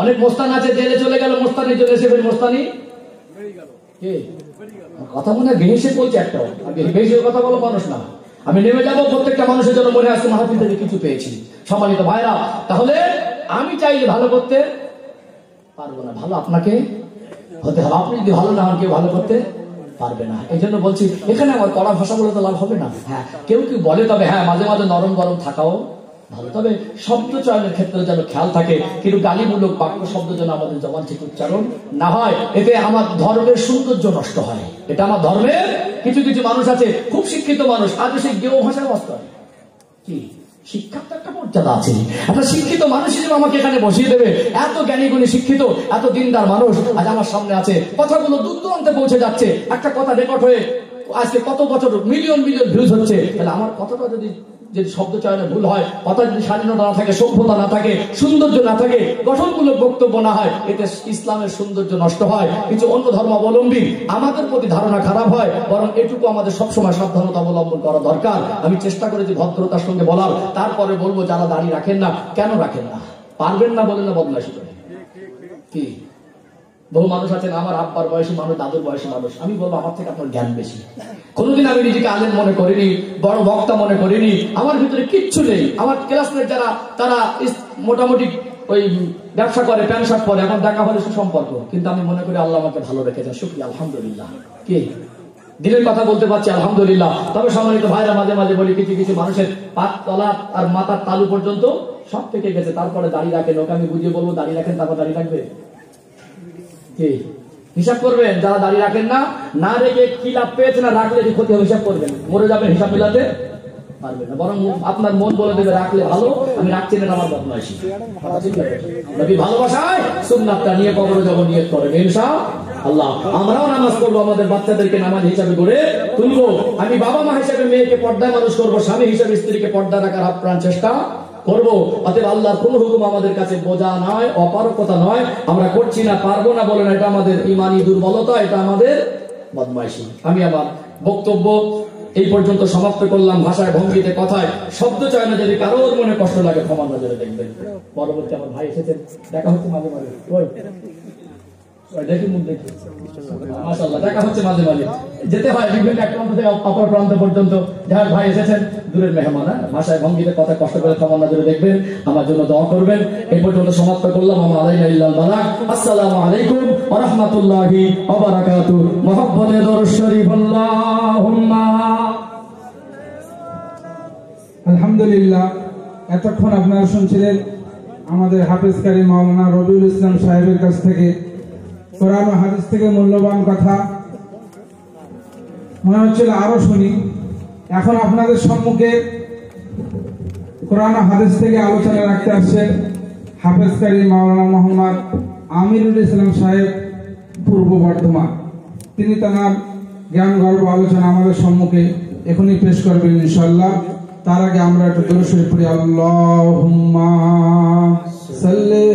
অনেক মোস্তান আছে, জেলে চলে গেল, মোস্তানি চলে এসে মোস্তানি কথা মনে হয় বেহেসে বলছে, একটা বেহেসের কথা বলো মানুষ না। আমি নেমে যাবো, প্রত্যেকটা মানুষের জন্য মনে আসছে মাহফিল থেকে কিছু পেয়েছি। সম্মানিত ভাইরা, তাহলে আমি চাইলে ভালো করতে পারবো না, ভালো আপনাকে হতে হবে। আপনি যদি ভালো না হন, কেউ ভালো করতে পারবে না। এই জন্য বলছি, এখানে আমার কড়া ভাষা বলে তো লাভ হবে না। হ্যাঁ, কেউ কেউ বলে, তবে হ্যাঁ মাঝে মাঝে নরম গরম থাকাও ভালো, তবে শব্দ চয়নের ক্ষেত্রে যেন খেয়াল থাকে, কিন্তু গালিমূলক বাক্য শব্দ যেন আমাদের জবান থেকে উচ্চারণ না হয়, এতে আমার ধর্মের সৌন্দর্য নষ্ট হয়। এটা আমার ধর্মের কিছু কিছু মানুষ আছে, খুব শিক্ষিত মানুষ, আজ সে গেও ভাষায় বসতে হয়। কি শিক্ষার তো একটা মর্যাদা আছে, একটা শিক্ষিত মানুষ হিসেবে আমাকে এখানে বসিয়ে দেবে, এত জ্ঞানী গুণী শিক্ষিত, এত দিনদার মানুষ আজ আমার সামনে আছে, কথাগুলো দূর দূরান্তে পৌঁছে যাচ্ছে, একটা কথা রেকর্ড হয়ে আজকে কত বছর মিলিয়ন মিলিয়ন ভিউজ হচ্ছে। তাহলে আমার কথাটা যদি শব্দ চয়নে ভুল হয়, কথা যদি স্বাধীনতা না থাকে, সভ্যতা না থাকে, সৌন্দর্য না থাকে, গঠনমূলক বক্তব্য না হয়, এতে ইসলামের সৌন্দর্য নষ্ট হয়। কিছু অন্য ধর্মাবলম্বী আমাদের প্রতি ধারণা খারাপ হয়, বরং এটুকু আমাদের সবসময় সাবধানতা অবলম্বন করা দরকার। আমি চেষ্টা করেছি ভদ্রতার সঙ্গে বলার। তারপরে বলবো যারা দাঁড়িয়ে রাখেন না, কেন রাখেন না? পারবেন না বলেন না বদমাইশি করে। কি বহু মানুষ আছেন, আমার আব্বার বয়সী মানুষ, দাদুর বয়সী মানুষ, আমি বলবো আমার থেকে আপনার জ্ঞান বেশি। কোনোদিন আমি নিজেকে আলেম মনে করিনি, বড় বক্তা মনে করিনি, আমার ভিতরে কিচ্ছু নেই। আমার ক্লাসমেট যারা, তারা মোটামুটি ওই ব্যবসা করে, প্যান্ট শার্ট পরে, এখন দেখা হলে সুসম্পর্ক, কিন্তু আমি মনে করি আল্লাহ আমাকে ভালো রেখেছেন, শুকরিয়া আলহামদুলিল্লাহ। কি দিনের কথা বলতে পারছি আলহামদুলিল্লাহ। তবে সম্মানিত ভাইরা, মাঝে মাঝে বলি কিছু কিছু মানুষের পাত তলা আর মাথার তালু পর্যন্ত সব থেকে গেছে, তারপরে দাঁড়িয়ে রাখেন। ওকে আমি বুঝিয়ে বলবো দাঁড়িয়ে রাখেন, তারপর দাঁড়িয়ে রাখবে। কি হিসাব করবেন? যারা দাঁড়িয়ে রাখেন না, না রেখে কি লাভ পেয়েছে না রাখলে কি ক্ষতি হবে হিসাব করবেন। মরে যাবেন, হিসাব মিলাতে পারবেন না, বরং আপনার মন বলে দেবে রাখলে ভালো, আমি রাখছি না, আমার বদমাইশি। নবী ভালোবাসায় সুন্নাতটা নিয়ে কবরে যাব নিয়ত করেন ইনশাআল্লাহ। আমরাও নামাজ পড়বো, আমাদের বাচ্চাদেরকে নামাজ হিসাবে গড়ে তুলবো। আমি বাবা মা হিসাবে মেয়েকে পর্দায় মানুষ করবো, স্বামী হিসাবে স্ত্রীকে পর্দা রাখার আপ্রাণ চেষ্টা করবো। অতএব আল্লাহর কোন হুকুম আমাদের কাছে বোঝা নয়, অপারগতা নয়। আমরা করছি না, পারবো না বলে না, এটা আমাদের ইমানি দুর্বলতা, এটা আমাদের বদমাইশি। আমি আমার বক্তব্য এই পর্যন্ত সমাপ্ত করলাম। ভাষায়, ভঙ্গিতে, কথায় শব্দ চয় না, যদি কারোর মনে কষ্ট লাগে ক্ষমা নজরে দেখবেন। পরবর্তী আমার ভাই এসেছেন, দেখা হচ্ছে মাঝে মাঝে, দেখি মুখ দেখি, মাশাআল্লাহ দেখা হচ্ছে মাঝে মাঝে, যেতে হয় বিভিন্ন এক প্রান্ত থেকে অপর প্রান্ত পর্যন্ত। যার ভাই এসেছেন, দূরের মেহমান, ভাষায়, ভঙ্গিতে, কথা কষ্ট করে ক্ষমা নজরে দেখবেন, আমার জন্য দোয়া করবেন। এই পর্যন্ত সমাপ্ত করলাম। আসসালামু আলাইকুম ওয়া রাহমাতুল্লাহি ওয়া বারাকাতুহু। মুহাব্বতে দরুদ শরীফ আল্লাহুম্মা। আলহামদুলিল্লাহ, এতক্ষণ আপনারা শুনছিলেন আমাদের হাফেজ কারি মাওলানা রবিউল ইসলাম সাহেবের কাছ থেকে কোরআন ও হাদিস থেকে মূল্যবান কথা। মনে হচ্ছিল আরো শুনি। এখন আপনাদের সম্মুখে কোরআন ও হাদিস থেকে আলোচনা রাখতে আসছেন হাফেজ কারি মাওলানা মোহাম্মদ আমিরুল ইসলাম সাহেব, পূর্ব বর্ধমান। তিনি তার জ্ঞান গর্ব আলোচনা আমাদের সম্মুখে এখনই পেশ করবেন ইনশাআল্লাহ। তার আগে আমরা একটু দরুদ শরীফ পড়ি। আল্লাহুম্মা সাল্লি